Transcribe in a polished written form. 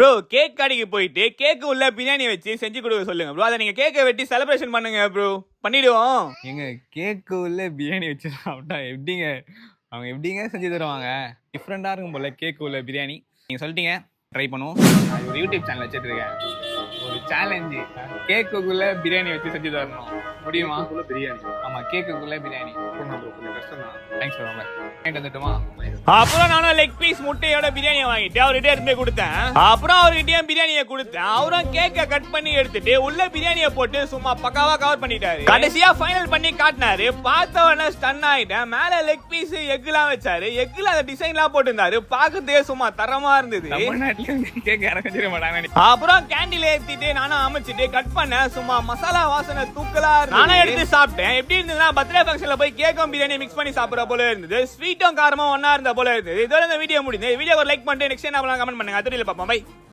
Bro cake கடைக்கு போயிட்டு கேக்கு உள்ள பிரியாணி வச்சு செஞ்சு கொடுக்க சொல்லுங்க ப்ரோ. அதை நீங்க கேக்கை வெட்டி செலிப்ரேஷன் பண்ணுங்க ப்ரோ. பண்ணிடுவோம். எங்க கேக்கு உள்ள பிரியாணி வச்சு சாப்பிட்டா எப்படிங்க அவங்க எப்படிங்க செஞ்சு தருவாங்க? டிஃப்ரெண்டா இருக்கும் போல கேக்கு உள்ள பிரியாணி. நீங்க சொல்லிட்டீங்க, ட்ரை பண்ணுவோம். நான் ஒரு யூடியூப் சேனல் வச்சுட்டு இருக்கேன். ஒரு சேலஞ்சு, கேக்குக்குள்ள பிரியாணி வச்சு செஞ்சு தரணும். முடியுமா? பிரியாணி. ஆமா, கேக்குக்குள்ள பிரியாணி. கொஞ்சம் கஷ்டம் தான். Thanks bro. வாங்கிட்டு வந்துட்டுமா? அப்புறம் நானும் லெக் பீஸ் முட்டையோட பிரியாணியை வாங்கிட்டு அவர்கிட்ட எடுத்து போய் கொடுத்தேன். அப்புறம் அவர்கிட்டயும் பிரியாணியை கொடுத்தேன். அவரும் கேக்க கட் பண்ணி எடுத்துட்டு உள்ள பிரியாணியை போட்டு சும்மா பக்காவா கவர் பண்ணிட்டாரு. கடைசியா ஃபைனல் பண்ணி காட்டினாரு. பார்த்த உடனே ஸ்டன் ஆயிட்டேன். மேல லெக் பீஸ் எக்லாம் வச்சாரு. எக்ல அந்த டிசைன்லாம் போட்டுருந்தாரு. பாக்குறதே சும்மா தரமா இருந்தது. தமிழ்நாட்டுல கேக் இறக்கிற மாட்டாங்க. அப்புறம் கேண்டில் ஏத்திட்டு நானும் அமைச்சிட்டு கட் பண்ணேன். சும்மா மசாலா வாசனை தூக்கலா இருந்தது. நானும் எடுத்து சாப்பிட்டேன். எப்படி இருந்ததுன்னா பர்த்டே ஃபங்க்ஷன்ல போய் கேக்கும் பிரியாணி மிக்ஸ் பண்ணி சாப்பிடுற போல இருந்தது. ஸ்வீட்டும் காரமும் ஒன்னா இருந்த போல இருந்தது. இதோட இந்த வீடியோ முடிஞ்சது. வீடியோ ஒரு லைக் பண்ணிட்டு நெக்ஸ்ட் என்ன கமெண்ட் பண்ணுங்க. அதுல பாப்போம். பை.